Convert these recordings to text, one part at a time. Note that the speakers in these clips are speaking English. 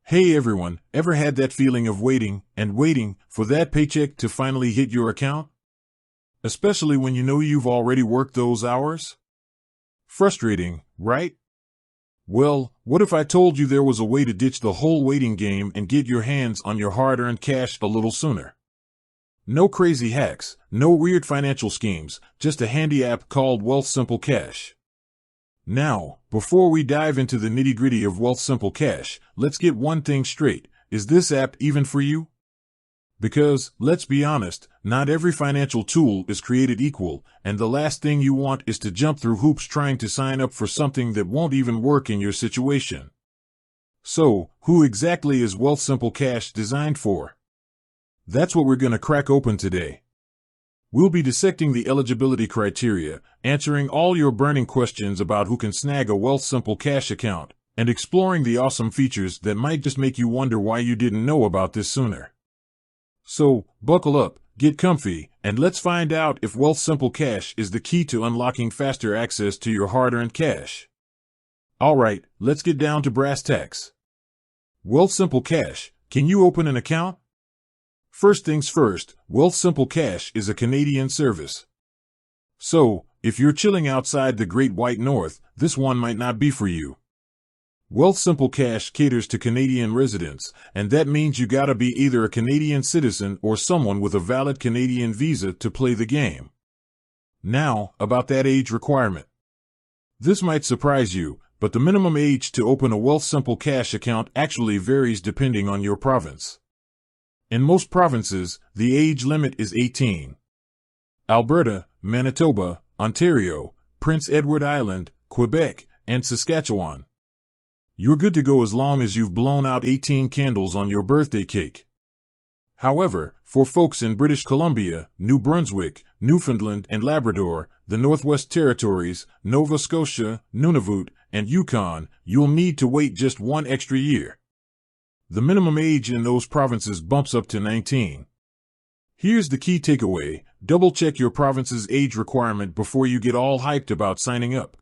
Hey everyone, ever had that feeling of waiting and waiting for that paycheck to finally hit your account? Especially when you know you've already worked those hours? Frustrating, right? Well, what if I told you there was a way to ditch the whole waiting game and get your hands on your hard-earned cash a little sooner? No crazy hacks, no weird financial schemes, just a handy app called Wealthsimple Cash. Now, before we dive into the nitty-gritty of Wealthsimple Cash, let's get one thing straight. Is this app even for you? Because, let's be honest, not every financial tool is created equal, and the last thing you want is to jump through hoops trying to sign up for something that won't even work in your situation. So, who exactly is Wealthsimple Cash designed for? That's what we're going to crack open today. We'll be dissecting the eligibility criteria, answering all your burning questions about who can snag a Wealthsimple Cash account, and exploring the awesome features that might just make you wonder why you didn't know about this sooner. So, buckle up, get comfy, and let's find out if Wealthsimple Cash is the key to unlocking faster access to your hard-earned cash. Alright, let's get down to brass tacks. Wealthsimple Cash, can you open an account? First things first, Wealthsimple Cash is a Canadian service. So, if you're chilling outside the Great White North, this one might not be for you. Wealthsimple Cash caters to Canadian residents, and that means you gotta be either a Canadian citizen or someone with a valid Canadian visa to play the game. Now, about that age requirement. This might surprise you, but the minimum age to open a Wealthsimple Cash account actually varies depending on your province. In most provinces, the age limit is 18. Alberta, Manitoba, Ontario, Prince Edward Island, Quebec, and Saskatchewan. You're good to go as long as you've blown out 18 candles on your birthday cake. However, for folks in British Columbia, New Brunswick, Newfoundland and Labrador, the Northwest Territories, Nova Scotia, Nunavut, and Yukon, you'll need to wait just one extra year. The minimum age in those provinces bumps up to 19. Here's the key takeaway: double-check your province's age requirement before you get all hyped about signing up.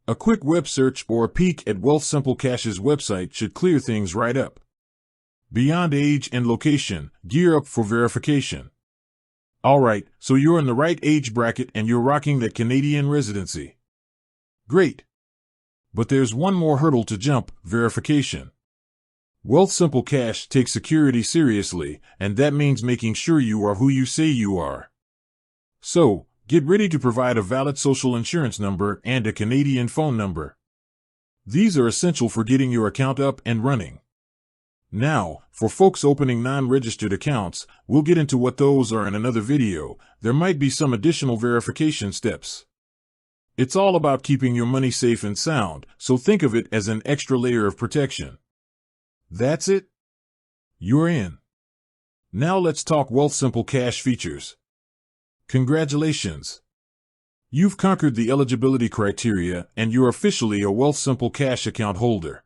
A quick web search or a peek at Wealthsimple Cash's website should clear things right up. Beyond age and location, gear up for verification. Alright, so you're in the right age bracket and you're rocking that Canadian residency. Great. But there's one more hurdle to jump: verification. Wealthsimple Cash takes security seriously, and that means making sure you are who you say you are. So, get ready to provide a valid social insurance number and a Canadian phone number. These are essential for getting your account up and running. Now, for folks opening non-registered accounts, we'll get into what those are in another video. There might be some additional verification steps. It's all about keeping your money safe and sound, so think of it as an extra layer of protection. That's it? You're in. Now let's talk Wealthsimple Cash features. Congratulations! You've conquered the eligibility criteria and you're officially a Wealthsimple Cash account holder.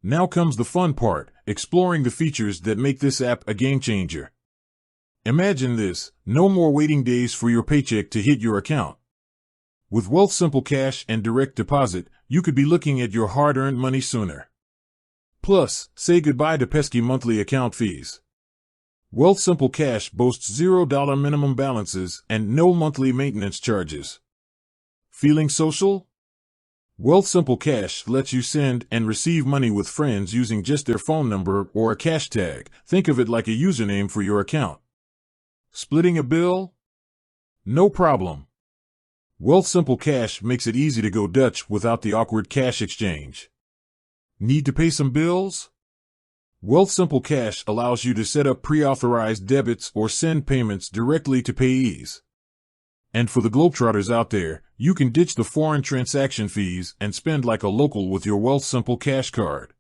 Now comes the fun part: exploring the features that make this app a game changer. Imagine this: no more waiting days for your paycheck to hit your account. With Wealthsimple Cash and direct deposit, you could be looking at your hard-earned money sooner. Plus, say goodbye to pesky monthly account fees. Wealthsimple Cash boasts $0 minimum balances and no monthly maintenance charges. Feeling social? Wealthsimple Cash lets you send and receive money with friends using just their phone number or a cash tag. Think of it like a username for your account. Splitting a bill? No problem. Wealthsimple Cash makes it easy to go Dutch without the awkward cash exchange. Need to pay some bills? Wealthsimple Cash allows you to set up pre-authorized debits or send payments directly to payees. And for the globetrotters out there, you can ditch the foreign transaction fees and spend like a local with your Wealthsimple Cash card.